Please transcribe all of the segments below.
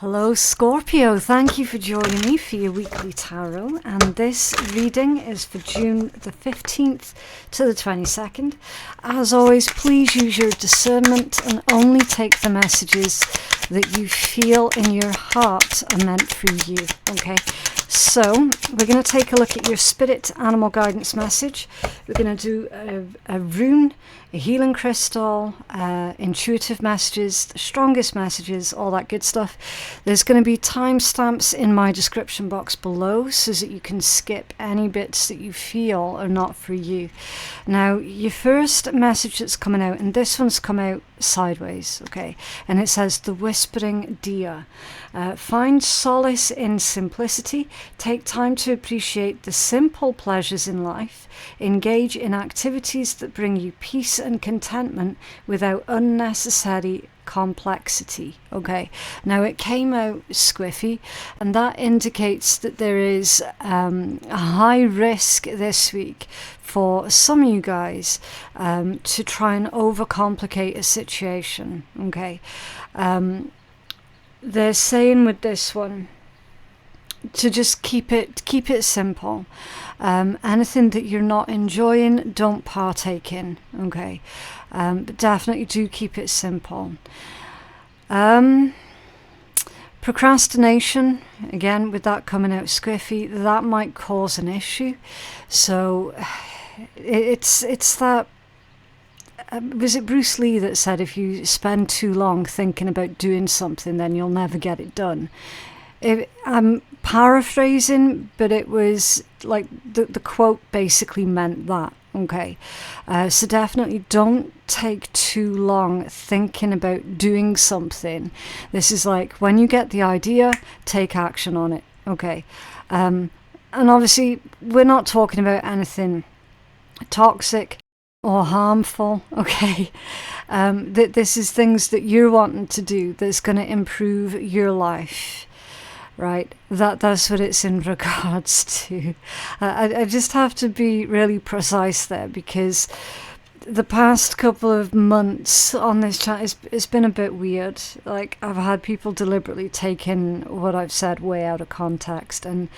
Hello Scorpio, thank you for joining me for your weekly tarot, and this reading is for June the 15th to the 22nd. As always, please use your discernment and only take the messages that you feel in your heart are meant for you, okay? So, we're going to take a look at your spirit animal guidance message. We're going to do a rune, a healing crystal, intuitive messages, the strongest messages, all that good stuff. There's going to be timestamps in my description box below so that you can skip any bits that you feel are not for you. Now, your first message that's coming out, and this one's come out sideways, okay, and it says the whispering deer. Find solace in simplicity, take time to appreciate the simple pleasures in life, engage in activities that bring you peace and contentment without unnecessary complexity. Okay, now it came out squiffy, and that indicates that there is a high risk this week for some of you guys to try and overcomplicate a situation. Okay, they're saying with this one to just keep it simple. Anything that you're not enjoying, don't partake in. Okay, but definitely do keep it simple. Procrastination, again, with that coming out squiffy, that might cause an issue. So it's that. Was it Bruce Lee that said if you spend too long thinking about doing something, then you'll never get it done? I'm paraphrasing, but it was like the quote basically meant that. Okay, so definitely don't take too long thinking about doing something. This is like when you get the idea, take action on it. Okay, and obviously we're not talking about anything toxic or harmful. Okay, this is things that you're wanting to do that's going to improve your life. Right, that's what it's in regards to. I just have to be really precise there, because the past couple of months on this chat it's been a bit weird. Like, I've had people deliberately taking what I've said way out of context, and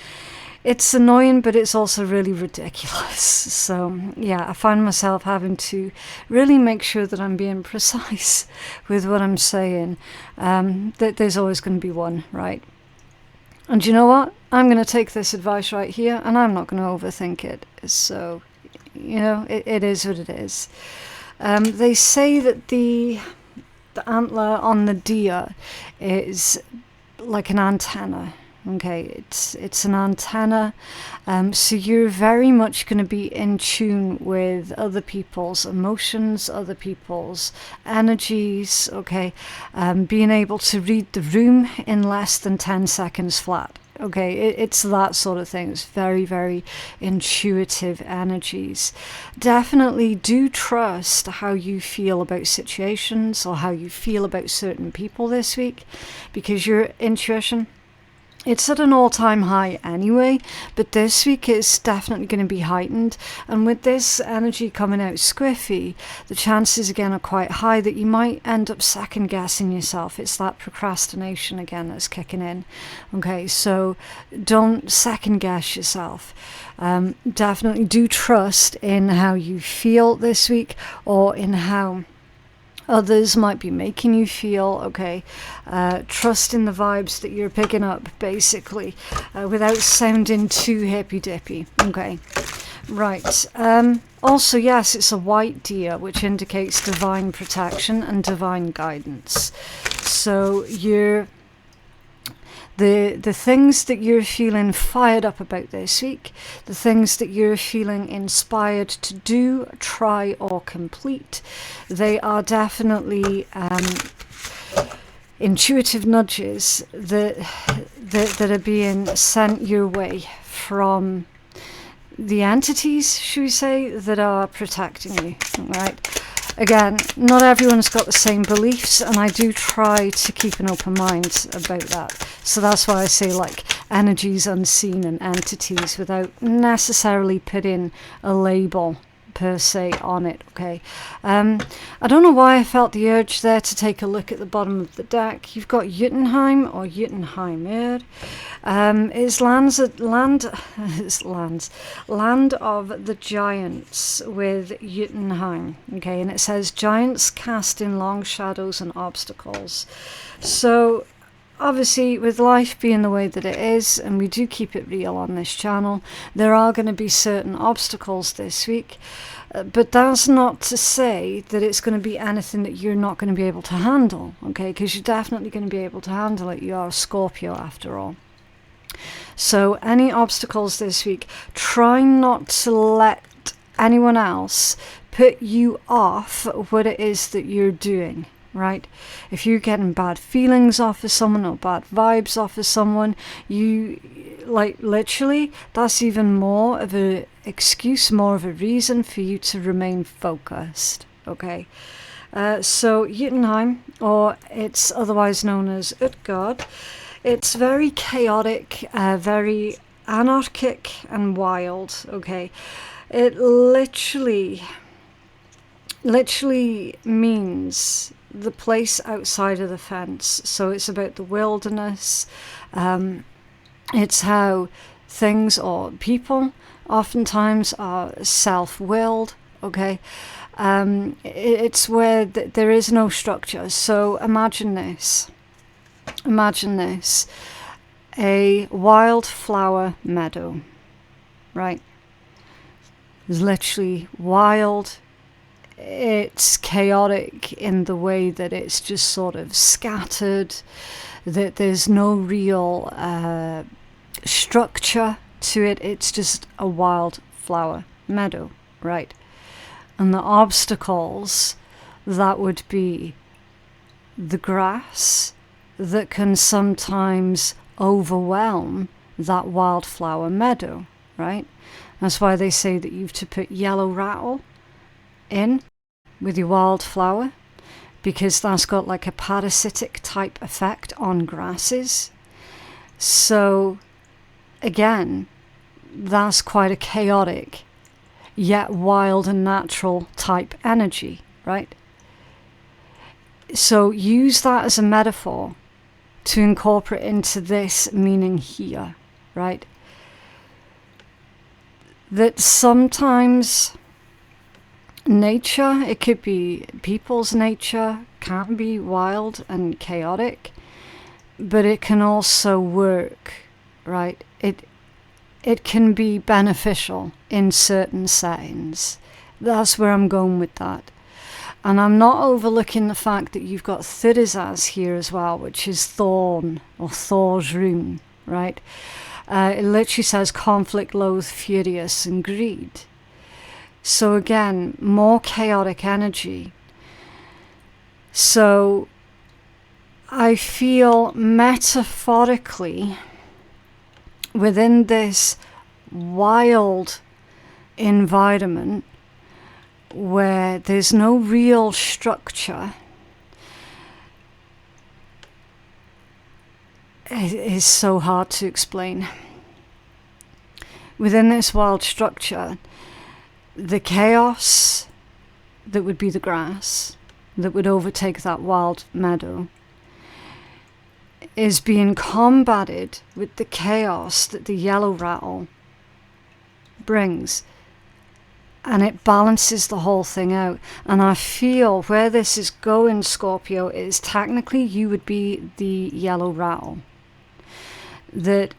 it's annoying, but it's also really ridiculous. So yeah, I find myself having to really make sure that I'm being precise with what I'm saying. That there's always going to be one, right? And you know what? I'm going to take this advice right here, and I'm not going to overthink it. So, you know, it is what it is. They say that the antler on the deer is like an antenna. Okay, it's an antenna. So you're very much going to be in tune with other people's emotions, other people's energies. Okay, being able to read the room in less than 10 seconds flat. Okay, it's that sort of thing. It's very, very intuitive energies. Definitely do trust how you feel about situations or how you feel about certain people this week, because your intuition, it's at an all-time high anyway, but this week it's definitely going to be heightened. And with this energy coming out squiffy, the chances again are quite high that you might end up second-guessing yourself. It's that procrastination again that's kicking in. Okay, so don't second-guess yourself. Definitely do trust in how you feel this week, or in how others might be making you feel. Okay, trust in the vibes that you're picking up, basically, without sounding too hippy-dippy. Okay, right. Also, yes, it's a white deer, which indicates divine protection and divine guidance. So the things that you're feeling fired up about this week, the things that you're feeling inspired to do, try, or complete, they are definitely intuitive nudges that are being sent your way from the entities, should we say, that are protecting you, right? Again, not everyone's got the same beliefs, and I do try to keep an open mind about that. So that's why I say, like, energies unseen and entities, without necessarily putting a label per se on it, okay? I don't know why I felt the urge there to take a look at the bottom of the deck. You've got Jotunheim or Jotunheimr. It's land of the giants with Jotunheim, okay? And it says giants cast in long shadows and obstacles. So obviously, with life being the way that it is, and we do keep it real on this channel, there are going to be certain obstacles this week. But that's not to say that it's going to be anything that you're not going to be able to handle, okay? Because you're definitely going to be able to handle it. You are a Scorpio after all. So any obstacles this week, try not to let anyone else put you off what it is that you're doing. Right? If you're getting bad feelings off of someone or bad vibes off of someone, you, like, literally, that's even more of an excuse, more of a reason for you to remain focused, okay? So Jotunheim, or it's otherwise known as Utgard, it's very chaotic, very anarchic and wild, okay? It literally means the place outside of the fence. So it's about the wilderness. It's how things or people oftentimes are self-willed, okay? It's where there is no structure. So imagine this, a wildflower meadow, right? It's literally wild. It's chaotic in the way that it's just sort of scattered, that there's no real structure to it. It's just a wildflower meadow, right? And the obstacles, that would be the grass that can sometimes overwhelm that wildflower meadow, right? That's why they say that you've to put yellow rattle in with your wildflower, because that's got like a parasitic type effect on grasses. So again, that's quite a chaotic yet wild and natural type energy, right? So use that as a metaphor to incorporate into this meaning here, right? That sometimes nature, it could be people's nature, can be wild and chaotic, but it can also work, right? It can be beneficial in certain settings. That's where I'm going with that. And I'm not overlooking the fact that you've got Thurisaz here as well, which is Thorn, or Thor's rune, right? It literally says conflict, loathe, furious, and greed. So again, more chaotic energy. So I feel metaphorically within this wild environment where there's no real structure, it is so hard to explain. Within this wild structure, the chaos that would be the grass that would overtake that wild meadow is being combated with the chaos that the yellow rattle brings, and it balances the whole thing out. And I feel where this is going, Scorpio, is technically you would be the yellow rattle that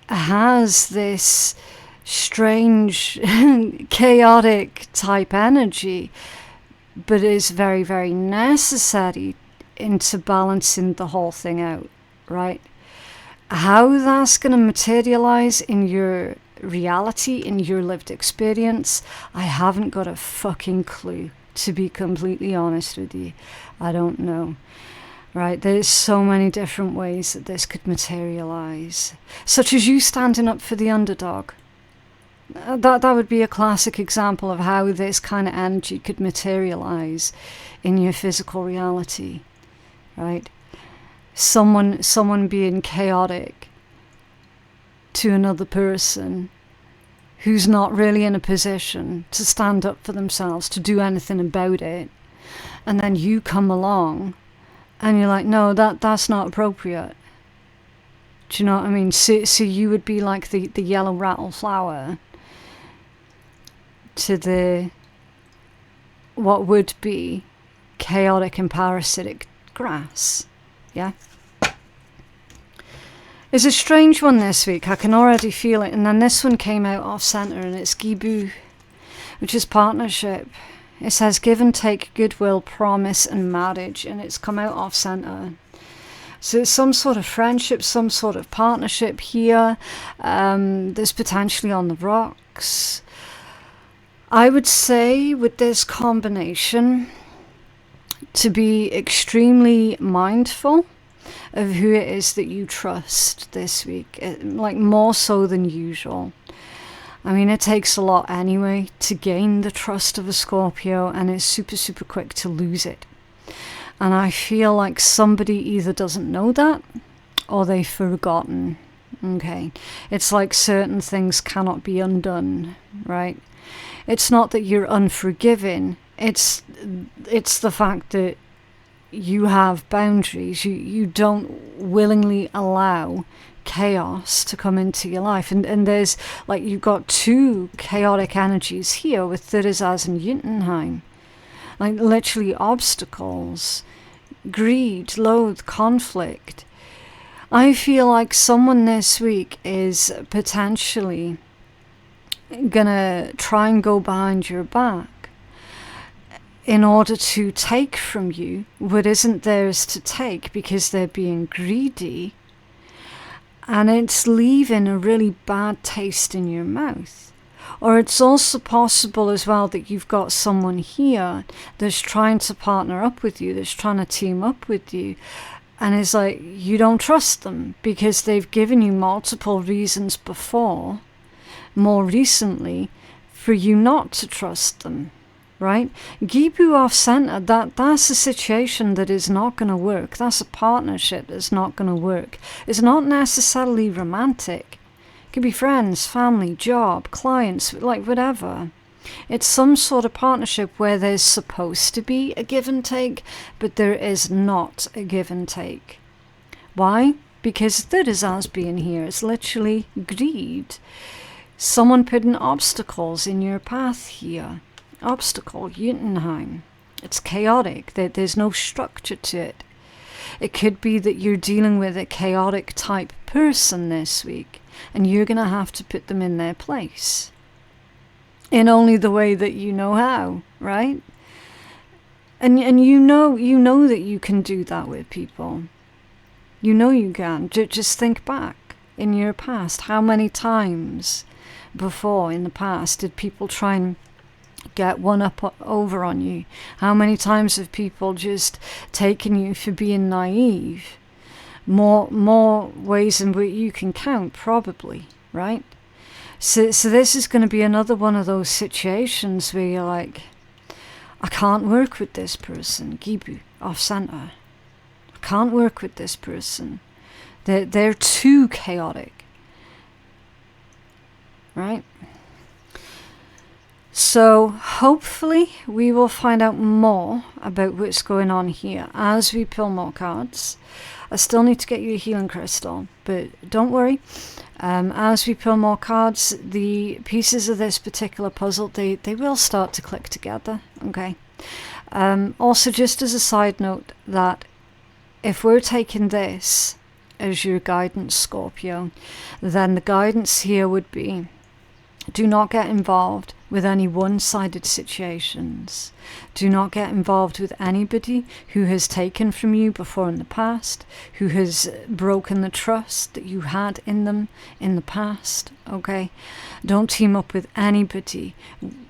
has this strange chaotic type energy, but is very, very necessary into balancing the whole thing out, right? How that's going to materialize in your reality, in your lived experience, I haven't got a fucking clue, to be completely honest with you. I don't know. Right, there's so many different ways that this could materialize, such as you standing up for the underdog. That would be a classic example of how this kind of energy could materialize in your physical reality, right? Someone being chaotic to another person who's not really in a position to stand up for themselves, to do anything about it. And then you come along and you're like, no, that's not appropriate. Do you know what I mean? So you would be like the yellow rattle flower to the what would be chaotic and parasitic grass. Yeah? It's a strange one this week. I can already feel it. And then this one came out off center, and it's Gibu, which is partnership. It says give and take, goodwill, promise, and marriage. And it's come out off center. So it's some sort of friendship, some sort of partnership here. There's potentially on the rocks. I would say with this combination to be extremely mindful of who it is that you trust this week, like more so than usual. I mean, it takes a lot anyway to gain the trust of a Scorpio, and it's super, super quick to lose it. And I feel like somebody either doesn't know that or they've forgotten. Okay. It's like certain things cannot be undone, right? It's not that you're unforgiving. It's the fact that you have boundaries. You don't willingly allow chaos to come into your life. And there's, like, you've got two chaotic energies here with Thurisaz and Jotunheim. Like, literally obstacles, greed, loathe, conflict. I feel like someone this week is potentially gonna try and go behind your back in order to take from you what isn't theirs to take, because they're being greedy, and it's leaving a really bad taste in your mouth. Or it's also possible as well that you've got someone here that's trying to partner up with you, that's trying to team up with you, and it's like you don't trust them because they've given you multiple reasons before, more recently, for you not to trust them, right? Gibu off center, that's a situation that is not going to work. That's a partnership that's not going to work. It's not necessarily romantic. It could be friends, family, job, clients, like whatever. It's some sort of partnership where there's supposed to be a give and take, but there is not a give and take. Why? Because there is us being here. It's literally greed. Someone putting obstacles in your path here. Obstacle, Jotunheim. It's chaotic. There's no structure to it. It could be that you're dealing with a chaotic type person this week, and you're going to have to put them in their place in only the way that you know how, right? And you know that you can do that with people. You know you can. Just think back in your past. How many times before in the past did people try and get one up over on you? How many times have people just taken you for being naive? More ways than you can count, probably, right? So this is going to be another one of those situations where you're like, I can't work with this person. Gibu, off center. I can't work with this person. They're too chaotic. Right? So hopefully we will find out more about what's going on here as we pull more cards. I still need to get you a healing crystal, but don't worry. As we pull more cards, the pieces of this particular puzzle, they will start to click together. Okay. Also, just as a side note, that if we're taking this as your guidance, Scorpio, then the guidance here would be, do not get involved with any one-sided situations. Do not get involved with anybody who has taken from you before in the past, who has broken the trust that you had in them in the past, okay? Don't team up with anybody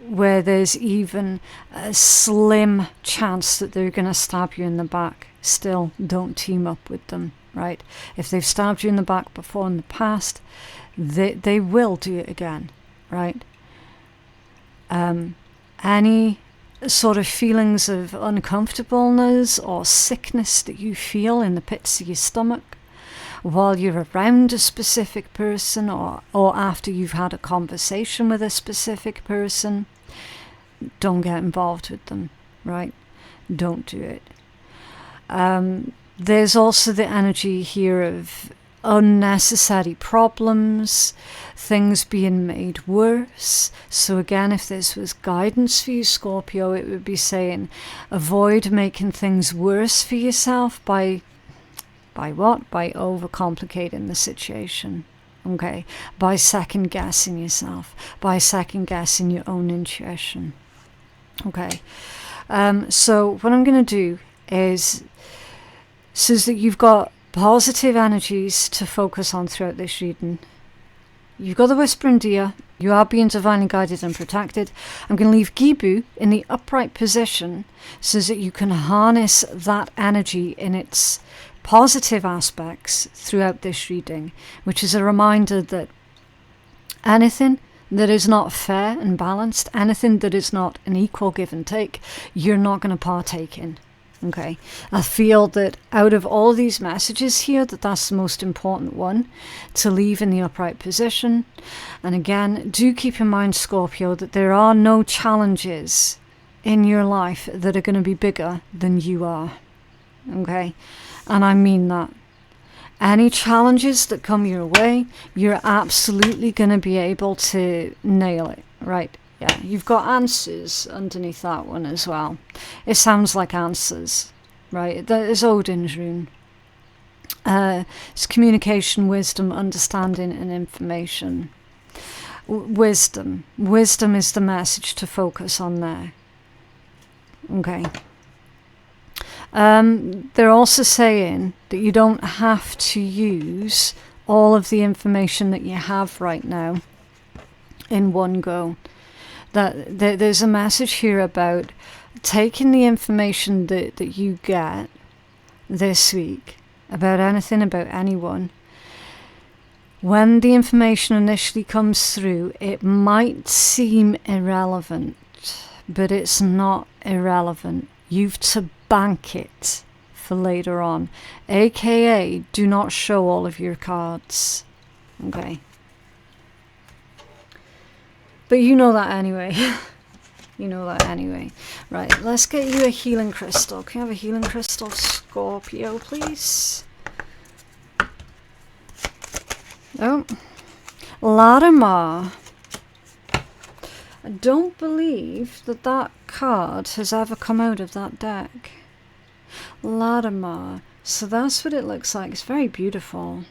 where there's even a slim chance that they're going to stab you in the back. Still, don't team up with them, right? If they've stabbed you in the back before in the past, they will do it again. Right? Any sort of feelings of uncomfortableness or sickness that you feel in the pits of your stomach, while you're around a specific person, or after you've had a conversation with a specific person, don't get involved with them, right? Don't do it. There's also the energy here of unnecessary problems, things being made worse. So again, if this was guidance for you, Scorpio, it would be saying avoid making things worse for yourself by what? By overcomplicating the situation. Okay, by second guessing yourself, by second guessing your own intuition. Okay, so what I'm going to do is, so that you've got positive energies to focus on throughout this reading. You've got the whispering deer. You are being divinely guided and protected. I'm going to leave Gibu in the upright position so that you can harness that energy in its positive aspects throughout this reading, which is a reminder that anything that is not fair and balanced, anything that is not an equal give and take, you're not going to partake in. Okay, I feel that out of all these messages here, that's the most important one to leave in the upright position. And again, do keep in mind, Scorpio, that there are no challenges in your life that are going to be bigger than you are. Okay, and I mean that. Any challenges that come your way, you're absolutely going to be able to nail it, right? Yeah, you've got answers underneath that one as well. It sounds like answers, right? That is Odin's rune. It's communication, wisdom, understanding, and information. Wisdom. Wisdom is the message to focus on there. Okay. They're also saying that you don't have to use all of the information that you have right now in one go. That there's a message here about taking the information that you get this week about anything, about anyone. When the information initially comes through, it might seem irrelevant, but it's not irrelevant. You've to bank it for later on, aka do not show all of your cards. Okay, but you know that anyway. You know that anyway. Right, let's get you a healing crystal. Can you have a healing crystal, Scorpio, please? Oh, Latimer. I don't believe that card has ever come out of that deck. Latimer. So that's what it looks like. It's very beautiful.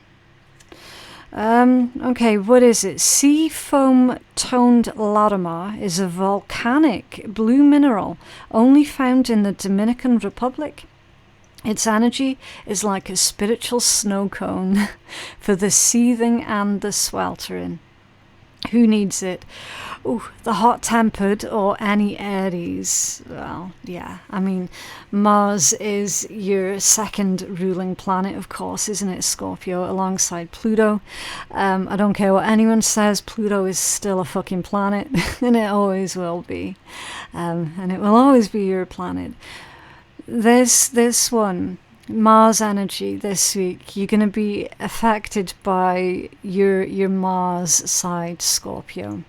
Okay, what is it? Sea foam toned Latimer is a volcanic blue mineral only found in the Dominican Republic. Its energy is like a spiritual snow cone for the seething and the sweltering. Who needs it? Oh, the hot-tempered or any Aries. Well, yeah, I mean, Mars is your second ruling planet, of course, isn't it, Scorpio, alongside Pluto. I don't care what anyone says, Pluto is still a fucking planet, and it always will be. And it will always be your planet. This one, Mars energy this week, you're going to be affected by your Mars side, Scorpio.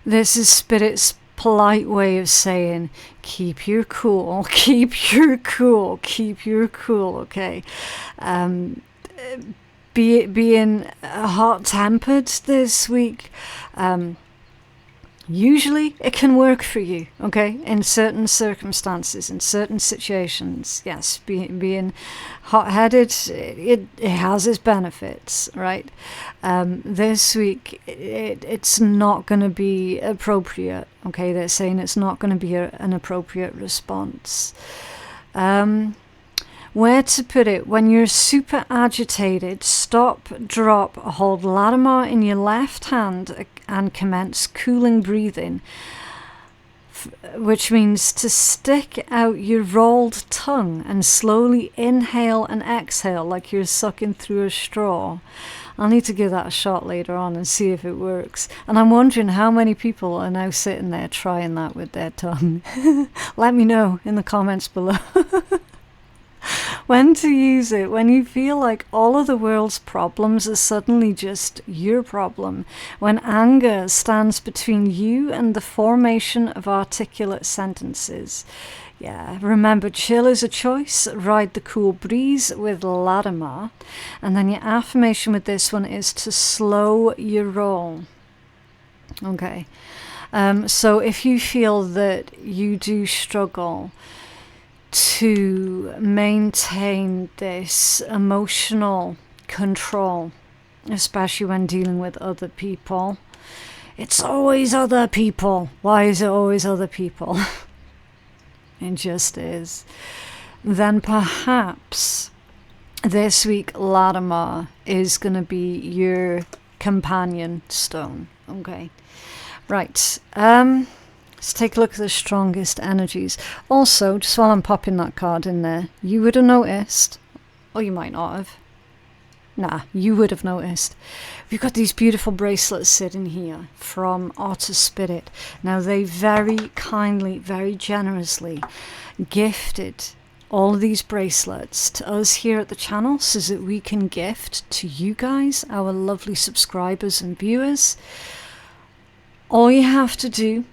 This is Spirit's polite way of saying, keep your cool, keep your cool, keep your cool, okay? Being hot-tempered this week, usually it can work for you, okay? In certain circumstances, in certain situations, yes, being hot-headed, it has its benefits, right? This week, it's not going to be appropriate, okay? They're saying it's not going to be an appropriate response. Where to put it? When you're super agitated, stop, drop, hold Latimer in your left hand and commence cooling breathing, which means to stick out your rolled tongue and slowly inhale and exhale like you're sucking through a straw. I'll need to give that a shot later on and see if it works. And I'm wondering how many people are now sitting there trying that with their tongue. Let me know in the comments below. When to use it? When you feel like all of the world's problems are suddenly just your problem. When anger stands between you and the formation of articulate sentences. Yeah, remember, chill is a choice. Ride the cool breeze with Latimer. And then your affirmation with this one is to slow your roll. Okay. So if you feel that you do struggle to maintain this emotional control, especially when dealing with other people, it's always other people. Why is it always other people? It just is. Then perhaps this week Latimer is going to be your companion stone. Okay. Right. Let's take a look at the strongest energies. Also, just while I'm popping that card in there, you would have noticed, or you might not have. Nah, you would have noticed. We've got these beautiful bracelets sitting here from Otter Spirit. Now, they very kindly, very generously gifted all of these bracelets to us here at the channel so that we can gift to you guys, our lovely subscribers and viewers. All you have to do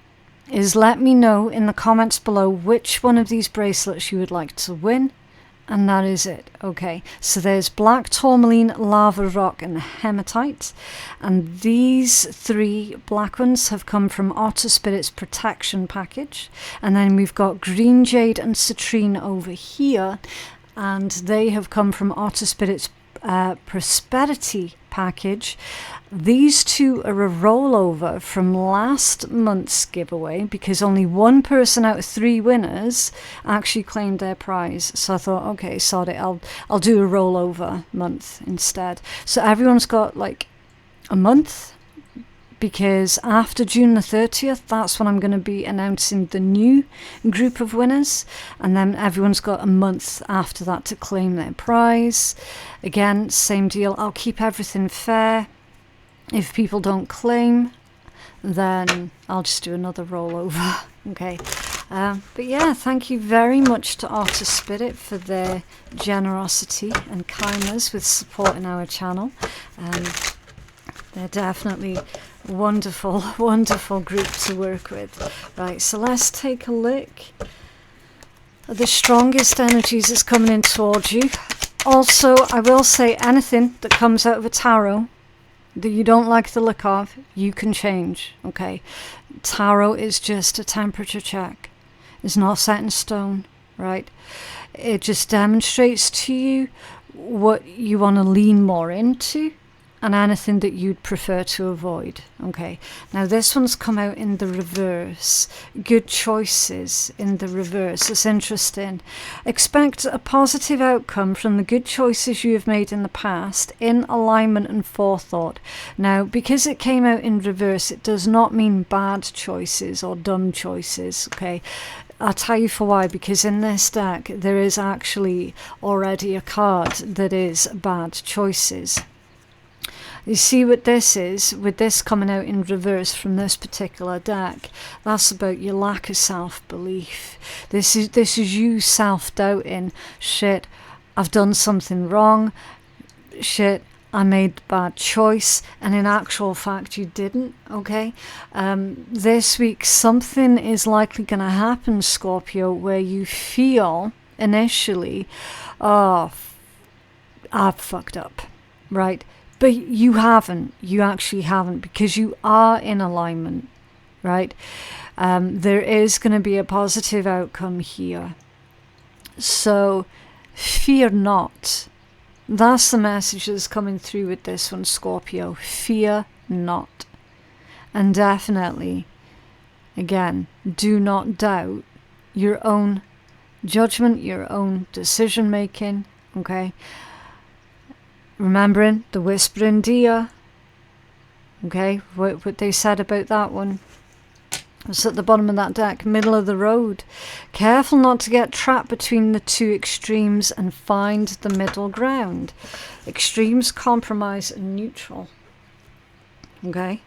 is let me know in the comments below which one of these bracelets you would like to win. And that is it. Okay, so there's black tourmaline, lava rock, and hematite. And these three black ones have come from Otter Spirit's protection package. And then we've got green jade and citrine over here. And they have come from Otter Spirit's prosperity package. These two are a rollover from last month's giveaway because only one person out of 3 winners actually claimed their prize. So I thought, okay, sod it, I'll do a rollover month instead. So everyone's got like a month, because after June the 30th, that's when I'm going to be announcing the new group of winners. And then everyone's got a month after that to claim their prize. Again, same deal. I'll keep everything fair. If people don't claim, then I'll just do another rollover. Okay. But yeah, thank you very much to Otter Spirit for their generosity and kindness with supporting our channel. They're definitely wonderful, wonderful group to work with. Right, so let's take a look at the strongest energies that's coming in towards you. Also, I will say anything that comes out of a tarot that you don't like the look of, you can change, okay? Tarot is just a temperature check. It's not set in stone, right? It just demonstrates to you what you want to lean more into and anything that you'd prefer to avoid. Okay, now this one's come out in the reverse. Good choices in the reverse. It's interesting. Expect a positive outcome from the good choices you have made in the past in alignment and forethought. Now, because it came out in reverse, it does not mean bad choices or dumb choices, okay? I'll tell you for why, because in this deck there is actually already a card that is bad choices. You see what this is, with this coming out in reverse from this particular deck, that's about your lack of self-belief. This is you self-doubting, shit, I've done something wrong, shit, I made a bad choice, and in actual fact you didn't, okay? This week something is likely going to happen, Scorpio, where you feel initially, oh, I've fucked up, right? But you haven't. You actually haven't, because you are in alignment, right? There is going to be a positive outcome here. So fear not. That's the message that's coming through with this one, Scorpio. Fear not. And definitely, again, do not doubt your own judgment, your own decision making, okay? Remembering the whispering deer, okay, what they said about that one. It's at the bottom of that deck, middle of the road. Careful not to get trapped between the two extremes and find the middle ground. Extremes, compromise, and neutral. Okay?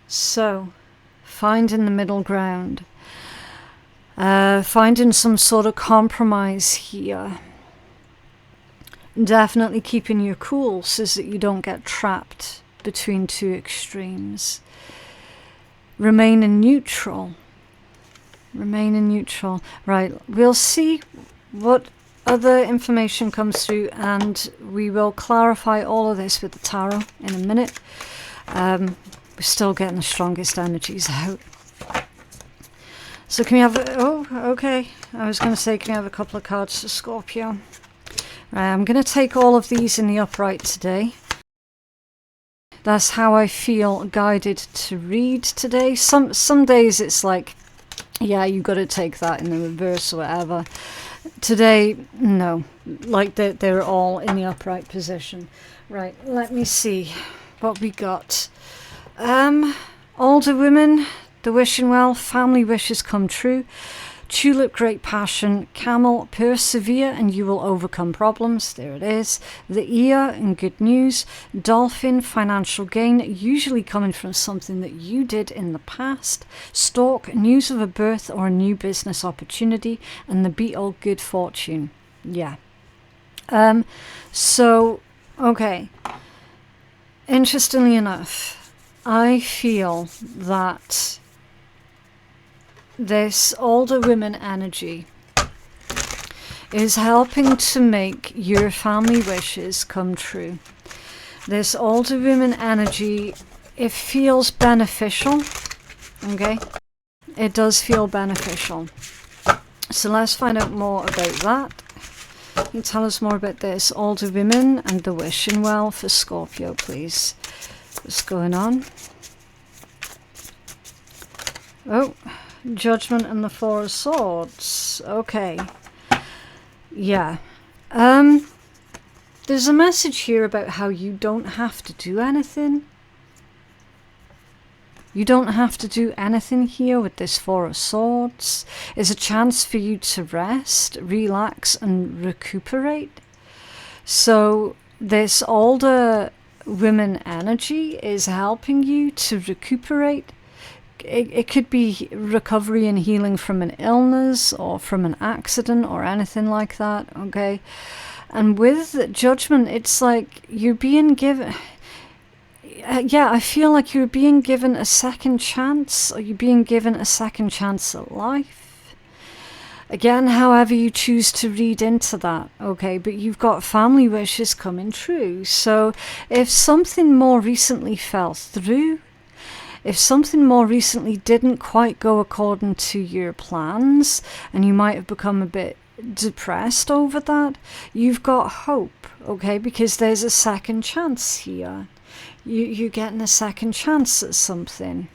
So, finding the middle ground. Finding some sort of compromise here. Definitely keeping your cool so that you don't get trapped between two extremes. Remaining neutral. Remaining neutral. Right, we'll see what other information comes through, and we will clarify all of this with the tarot in a minute. We're still getting the strongest energies out. So can we have... Oh, okay. I was going to say, can we have a couple of cards for Scorpio? Right, I'm going to take all of these in the upright today. That's how I feel guided to read today. Some days it's like, yeah, you got to take that in the reverse or whatever. Today, no. Like they're all in the upright position. Right, let me see what we got. Older women, the wishing well, family wishes come true. Tulip, great passion. Camel, persevere and you will overcome problems. There it is. The ear, and good news. Dolphin, financial gain, usually coming from something that you did in the past. Stork, news of a birth or a new business opportunity. And the beetle, good fortune. Yeah. So, okay. Interestingly enough, I feel that this older women energy is helping to make your family wishes come true. This older women energy, it feels beneficial, okay? It does feel beneficial. So let's find out more about that. Can you tell us more about this older women and the wishing well for Scorpio, please? What's going on? Oh, Judgment and the Four of Swords. Okay. Yeah. There's a message here about how you don't have to do anything. You don't have to do anything here with this Four of Swords. It's a chance for you to rest, relax, and recuperate. So this older women energy is helping you to recuperate. It could be recovery and healing from an illness or from an accident or anything like that, okay? And with Judgment, it's like you're being given... yeah, I feel like you're being given a second chance, or you're being given a second chance at life. Again, however you choose to read into that, okay? But you've got family wishes coming true. So if something more recently fell through, if something more recently didn't quite go according to your plans, and you might have become a bit depressed over that, you've got hope, okay? Because there's a second chance here. You're getting a second chance at something.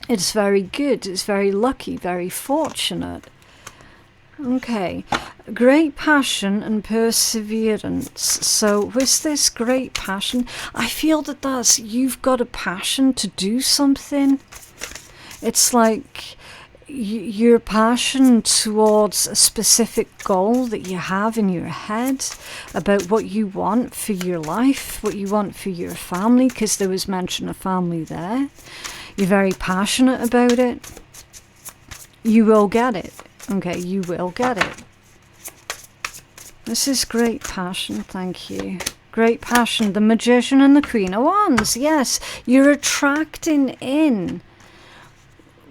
It's very good. It's very lucky, very fortunate. Okay, great passion and perseverance. So with this great passion, I feel that that's, you've got a passion to do something. It's like your passion towards a specific goal that you have in your head about what you want for your life, what you want for your family, because there was mention of family there. You're very passionate about it. You will get it. Okay, you will get it. This is great passion, thank you. Great passion, the Magician and the Queen of Wands. Yes, you're attracting in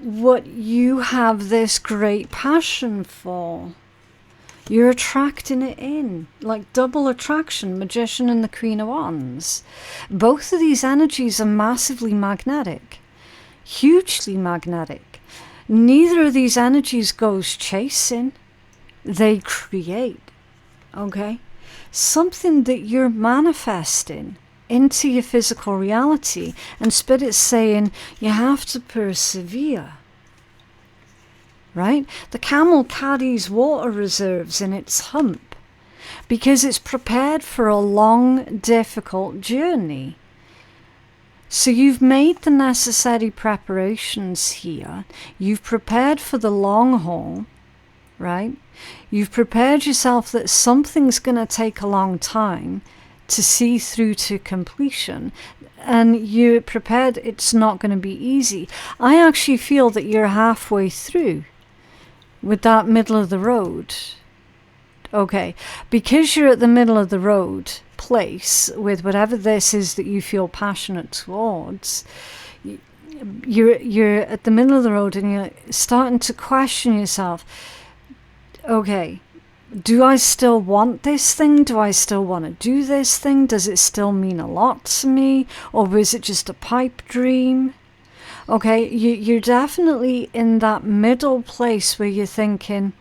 what you have this great passion for. You're attracting it in, like double attraction, Magician and the Queen of Wands. Both of these energies are massively magnetic, hugely magnetic. Neither of these energies goes chasing, they create, okay? Something that you're manifesting into your physical reality, and Spirit's saying you have to persevere, right? The camel carries water reserves in its hump because it's prepared for a long, difficult journey. So you've made the necessary preparations here. You've prepared for the long haul, right? You've prepared yourself that something's going to take a long time to see through to completion. And you're prepared it's not going to be easy. I actually feel that you're halfway through with that middle of the road. Okay, because you're at the middle of the road place with whatever this is that you feel passionate towards, you're at the middle of the road and you're starting to question yourself. Okay, do I still want this thing? Do I still want to do this thing? Does it still mean a lot to me? Or was it just a pipe dream? Okay, you're definitely in that middle place where you're thinking,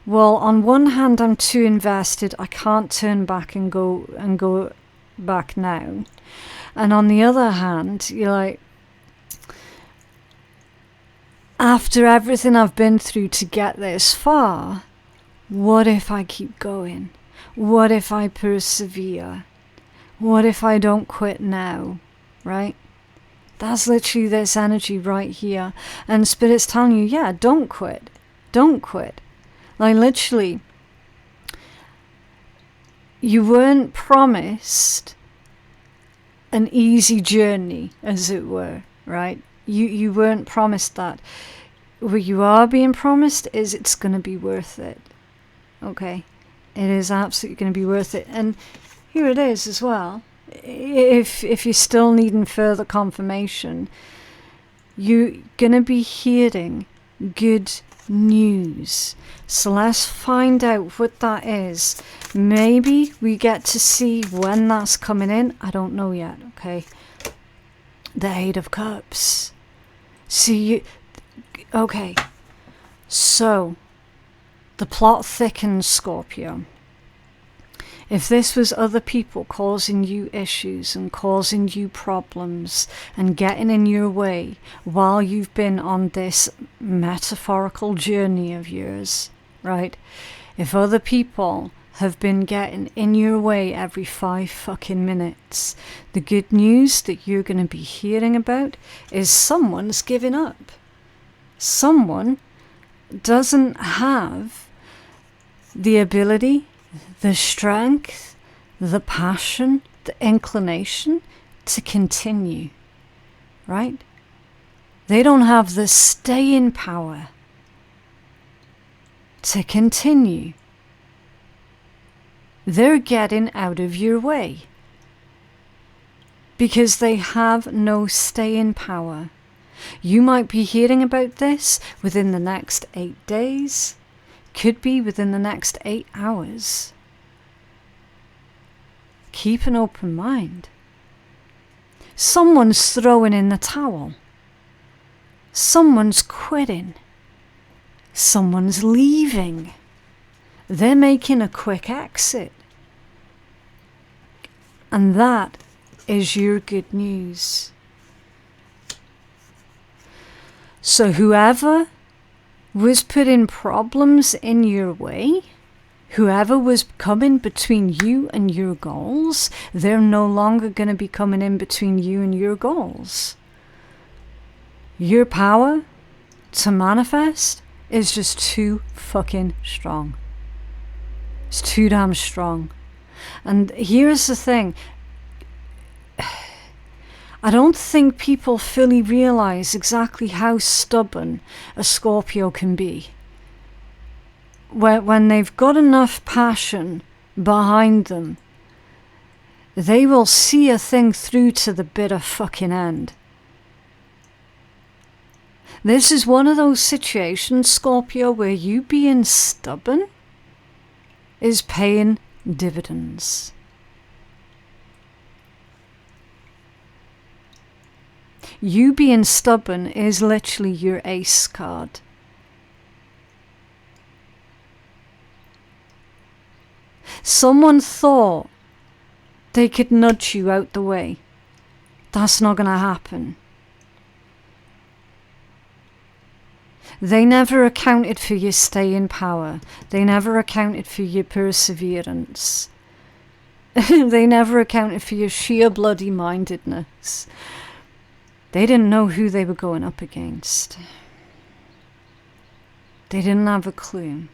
well, on one hand, I'm too invested. I can't turn back and go back now. And on the other hand, you're like, after everything I've been through to get this far, what if I keep going? What if I persevere? What if I don't quit now? Right? That's literally this energy right here. And Spirit's telling you, yeah, don't quit. Don't quit. Like literally, you weren't promised an easy journey, as it were, right? You weren't promised that. What you are being promised is it's going to be worth it. Okay? It is absolutely going to be worth it. And here it is as well. If you're still needing further confirmation, you're going to be hearing good news. So let's find out what that is. Maybe we get to see when that's coming in. I don't know yet, okay? The Eight of Cups. See, okay. So, the plot thickens, Scorpio. If this was other people causing you issues and causing you problems and getting in your way while you've been on this metaphorical journey of yours, right? If other people have been getting in your way every 5 fucking minutes, the good news that you're going to be hearing about is someone's giving up. Someone doesn't have the ability, the strength, the passion, the inclination to continue, right? They don't have the staying power to continue. They're getting out of your way because they have no staying power. You might be hearing about this within the next 8 days. Could be within the next 8 hours. Keep an open mind. Someone's throwing in the towel. Someone's quitting. Someone's leaving. They're making a quick exit. And that is your good news. So whoever was putting problems in your way, whoever was coming between you and your goals, they're no longer going to be coming in between you and your goals. Your power to manifest is just too fucking strong. It's too damn strong. And here's the thing. I don't think people fully realize exactly how stubborn a Scorpio can be. When they've got enough passion behind them, they will see a thing through to the bitter fucking end. This is one of those situations, Scorpio, where you being stubborn is paying dividends. You being stubborn is literally your ace card. Someone thought they could nudge you out the way. That's not going to happen. They never accounted for your staying power. They never accounted for your perseverance. They never accounted for your sheer bloody mindedness. They didn't know who they were going up against. They didn't have a clue.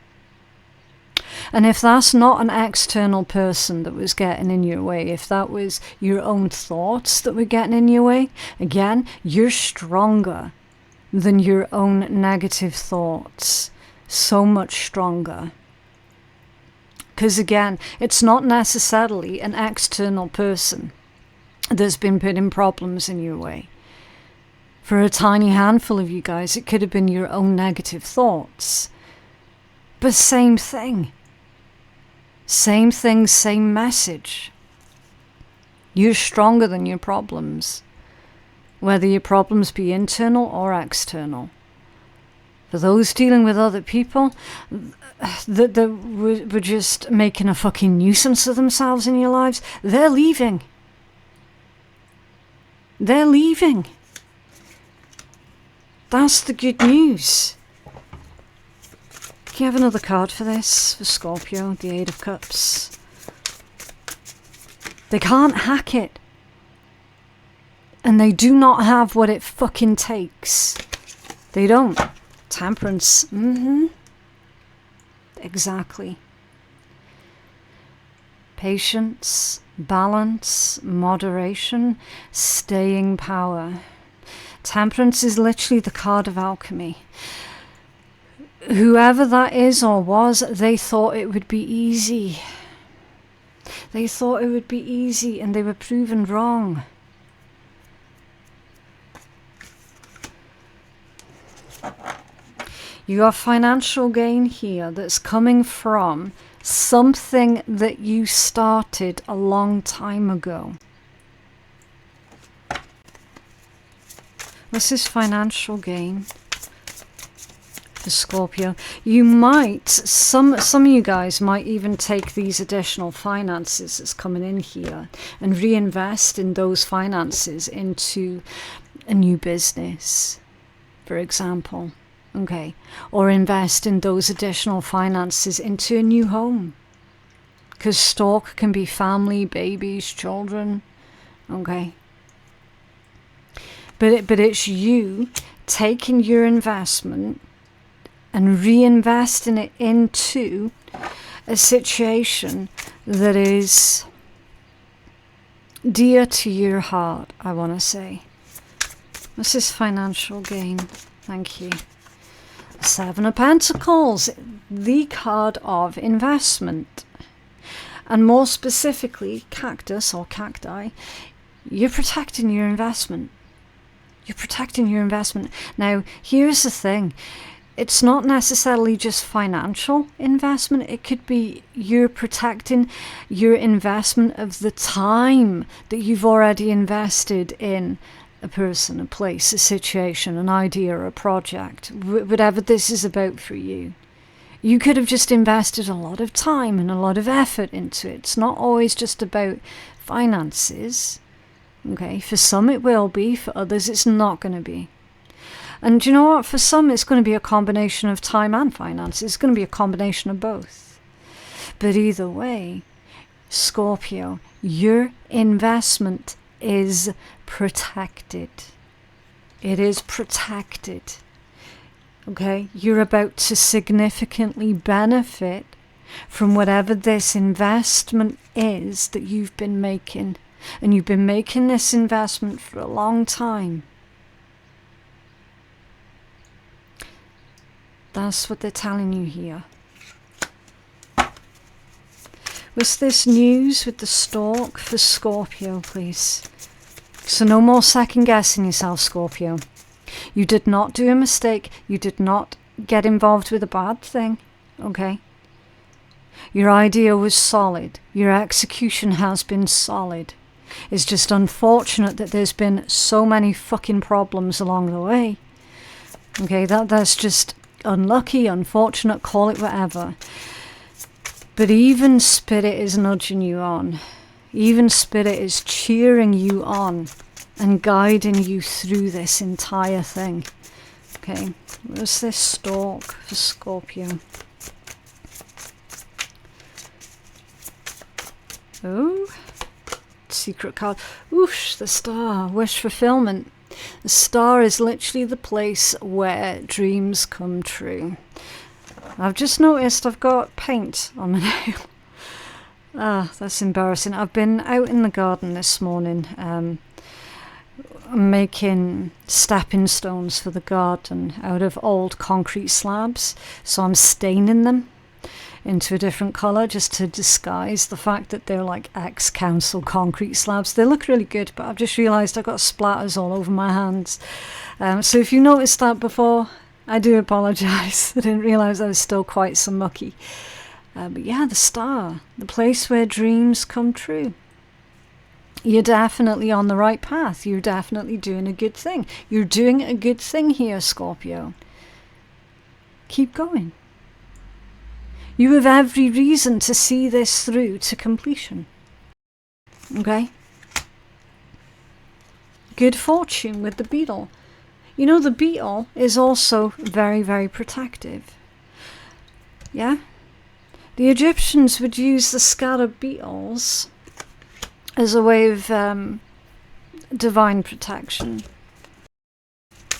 And if that's not an external person that was getting in your way, if that was your own thoughts that were getting in your way, again, you're stronger than your own negative thoughts. So much stronger. Because again, it's not necessarily an external person that's been putting problems in your way. For a tiny handful of you guys, it could have been your own negative thoughts. But same thing. Same thing, same message. You're stronger than your problems. Whether your problems be internal or external. For those dealing with other people that were just making a fucking nuisance of themselves in your lives, they're leaving. They're leaving. That's the good news. Can you have another card for this? For Scorpio, the Eight of Cups. They can't hack it. And they do not have what it fucking takes. They don't. Temperance. Exactly. Patience, balance, moderation, staying power. Temperance is literally the card of alchemy. Whoever that is or was, they thought it would be easy. They thought it would be easy and they were proven wrong. You have financial gain here that's coming from something that you started a long time ago. This is financial gain for Scorpio. You might, some of you guys might even take these additional finances that's coming in here and reinvest in those finances into a new business, for example. Okay, or invest in those additional finances into a new home. Because stock can be family, babies, children. Okay. But it's you taking your investment and reinvesting it into a situation that is dear to your heart, I want to say. This is financial gain. Thank you. Seven of Pentacles, the card of investment. And more specifically, cactus or cacti, you're protecting your investment. You're protecting your investment. Now, here's the thing. It's not necessarily just financial investment. It could be you're protecting your investment of the time that you've already invested in a person, a place, a situation, an idea, a project, whatever this is about for you. You could have just invested a lot of time and a lot of effort into it. It's not always just about finances. Okay, for some it will be, for others it's not going to be. And you know what? For some it's going to be a combination of time and finances. It's going to be a combination of both. But either way, Scorpio, your investment is protected. It is protected. Okay, you're about to significantly benefit from whatever this investment is that you've been making. And you've been making this investment for a long time. That's what they're telling you here. What's this news with the stork for Scorpio, please? So no more second guessing yourself, Scorpio. You did not do a mistake. You did not get involved with a bad thing. Okay? Your idea was solid. Your execution has been solid. It's just unfortunate that there's been so many fucking problems along the way. Okay, that's just unlucky, unfortunate, call it whatever. But even Spirit is nudging you on. Even Spirit is cheering you on and guiding you through this entire thing. Okay, what's this stork for Scorpio? Oh, secret card. Oosh, the star, wish fulfillment. The star is literally the place where dreams come true. I've just noticed I've got paint on my nail. Ah, that's embarrassing. I've been out in the garden this morning making stepping stones for the garden out of old concrete slabs. So I'm staining them into a different colour just to disguise the fact that they're like ex-council concrete slabs. They look really good, but I've just realised I've got splatters all over my hands. So if you noticed that before, I do apologise. I didn't realise I was still quite so mucky. But yeah, the star, the place where dreams come true. You're definitely on the right path. You're definitely doing a good thing. You're doing a good thing here, Scorpio. Keep going. You have every reason to see this through to completion. Okay? Good fortune with the beetle. You know, the beetle is also very, very protective. Yeah? The Egyptians would use the scarab beetles as a way of divine protection.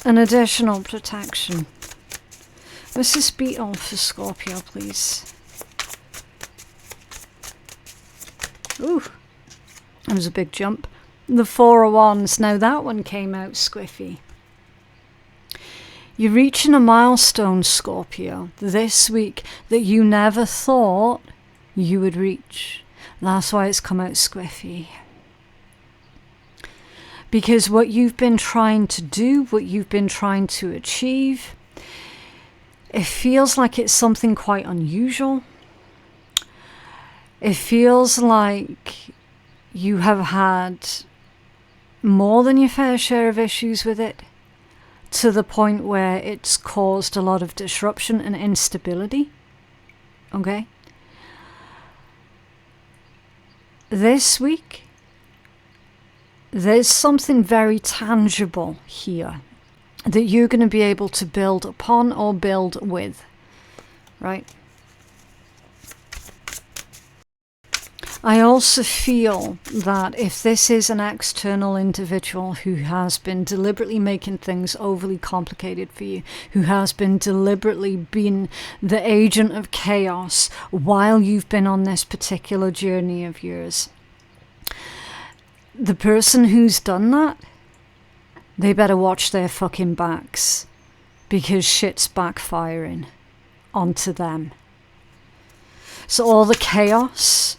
An additional protection. What's this beetle for Scorpio, please? Ooh, that was a big jump. The Four of Wands. Now that one came out squiffy. You're reaching a milestone, Scorpio, this week that you never thought you would reach. That's why it's come out squiffy. Because what you've been trying to do, what you've been trying to achieve, it feels like it's something quite unusual. It feels like you have had more than your fair share of issues with it, to the point where it's caused a lot of disruption and instability. Okay? This week, there's something very tangible here that you're going to be able to build upon or build with, right? I also feel that if this is an external individual who has been deliberately making things overly complicated for you, who has been deliberately been the agent of chaos while you've been on this particular journey of yours, the person who's done that, they better watch their fucking backs, because shit's backfiring onto them. So all the chaos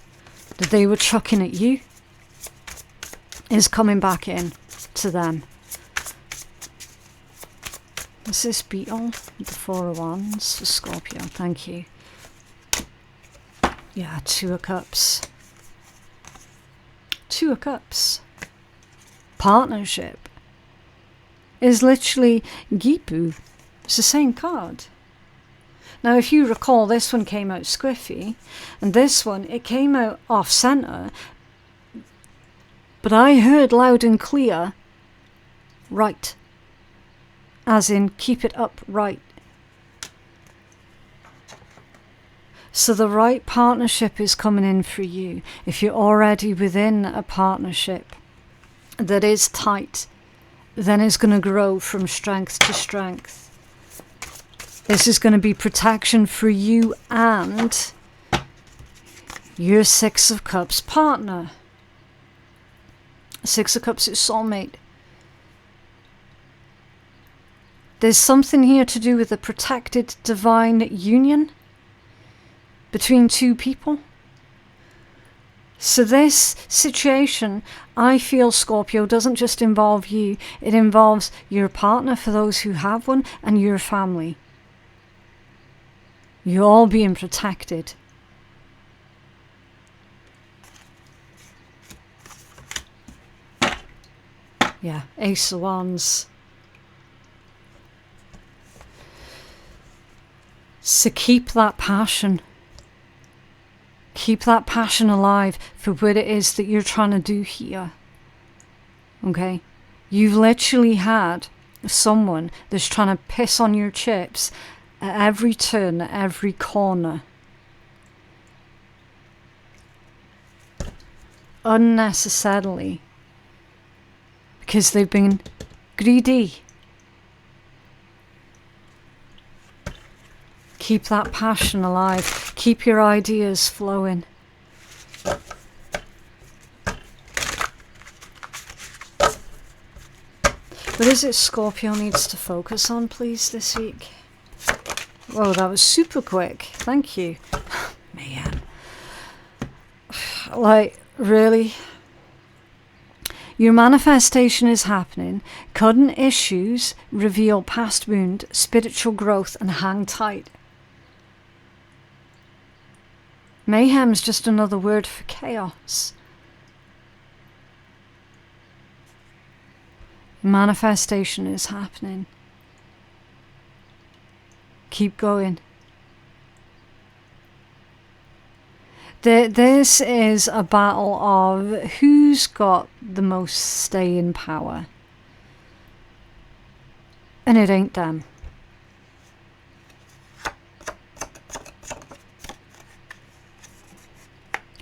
that they were chucking at you is coming back in to them. Is this beetle? The Four of Wands for Scorpio. Thank you. Yeah, Two of Cups. Two of Cups. Partnership is literally Gipu. It's the same card. Now, if you recall, this one came out squiffy, and this one, it came out off-centre, but I heard loud and clear, right, as in keep it upright. So the right partnership is coming in for you. If you're already within a partnership that is tight, then it's going to grow from strength to strength. This is going to be protection for you and your Six of Cups partner. Six of Cups is soulmate. There's something here to do with a protected divine union between two people. So this situation, I feel, Scorpio, doesn't just involve you. It involves your partner, for those who have one, and your family. You're all being protected. Yeah, Ace of Wands. So keep that passion. Keep that passion alive for what it is that you're trying to do here. Okay? You've literally had someone that's trying to piss on your chips at every turn, at every corner. Unnecessarily. Because they've been greedy. Keep that passion alive. Keep your ideas flowing. What is it Scorpio needs to focus on, please, this week? Whoa, that was super quick. Thank you. mayhem. Like, really? Your manifestation is happening. Current issues reveal past wound, spiritual growth, and hang tight. Mayhem's just another word for chaos. Manifestation is happening. Keep going. This is a battle of who's got the most staying power. And it ain't them.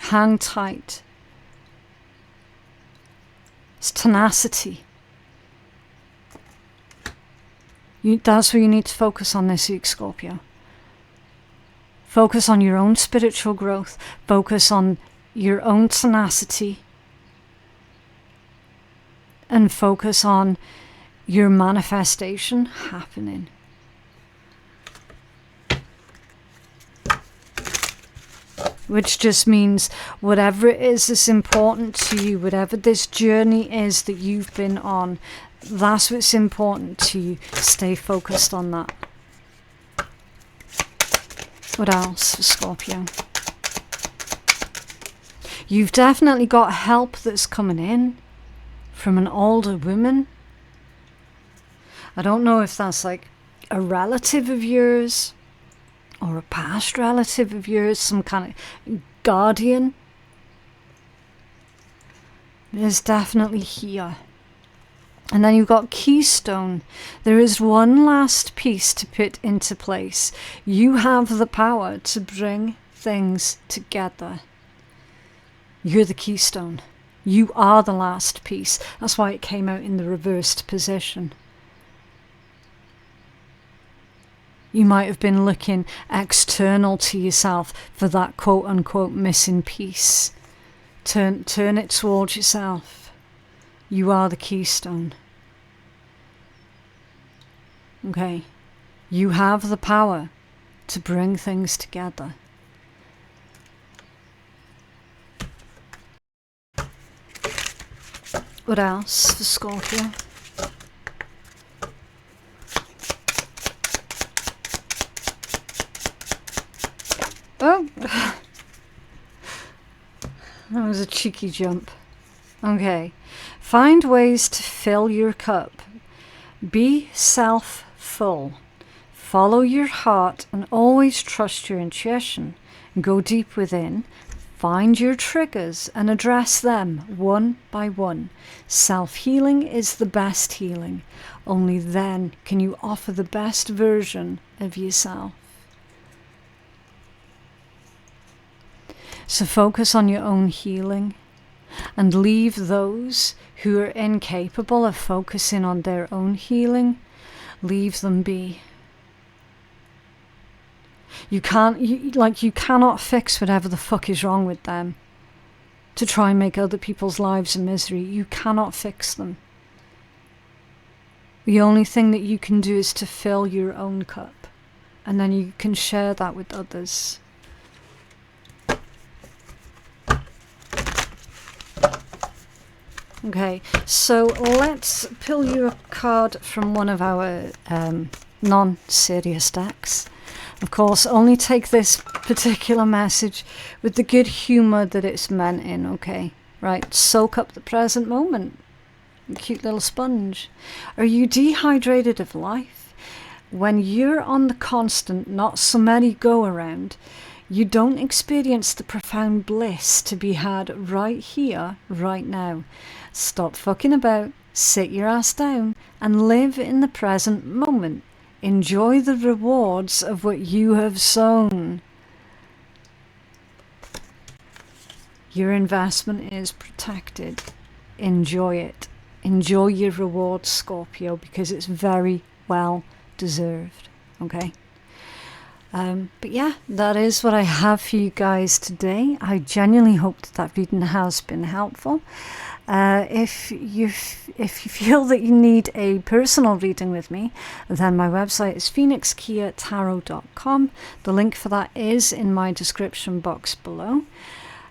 Hang tight. It's tenacity. That's what you need to focus on this week, Scorpio. Focus on your own spiritual growth. Focus on your own tenacity. And focus on your manifestation happening. Which just means whatever it is that's important to you, whatever this journey is that you've been on, that's what's important to you. Stay focused on that. What else for Scorpio? You've definitely got help that's coming in from an older woman. I don't know if that's like a relative of yours or a past relative of yours, some kind of guardian. It's definitely here. And then you've got keystone. There is one last piece to put into place. You have the power to bring things together. You're the keystone. You are the last piece. That's why it came out in the reversed position. You might have been looking external to yourself for that quote-unquote missing piece. Turn it towards yourself. You are the keystone. Okay. You have the power to bring things together. What else for Scorpio? Oh! That was a cheeky jump. Okay. Find ways to fill your cup. Be self-full. Follow your heart and always trust your intuition. Go deep within. Find your triggers and address them one by one. Self-healing is the best healing. Only then can you offer the best version of yourself. So focus on your own healing and leave those who are incapable of focusing on their own healing, leave them be. You cannot fix whatever the fuck is wrong with them to try and make other people's lives a misery. You cannot fix them. The only thing that you can do is to fill your own cup, and then you can share that with others. Okay, so let's pull you a card from one of our non-serious decks. Of course, only take this particular message with the good humour that it's meant in, okay? Right, soak up the present moment. Cute little sponge. Are you dehydrated of life? When you're on the constant, not so many go around, you don't experience the profound bliss to be had right here, right now. Stop fucking about, sit your ass down, and live in the present moment. Enjoy the rewards of what you have sown. Your investment is protected. Enjoy it. Enjoy your rewards, Scorpio, because it's very well deserved. Okay? But yeah, that is what I have for you guys today. I genuinely hope that reading has been helpful. If you feel that you need a personal reading with me, then my website is phoenixkeiatarot.com. The link for that is in my description box below.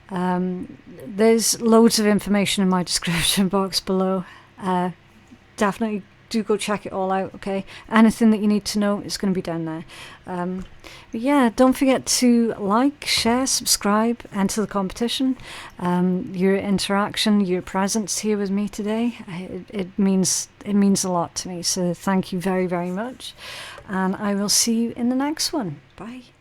There's loads of information in my description box below. Definitely do go check it all out, okay? Anything that you need to know is going to be down there. But yeah, don't forget to like, share, subscribe, enter the competition. Your interaction, your presence here with me today, it means a lot to me. So thank you very, very much. And I will see you in the next one. Bye.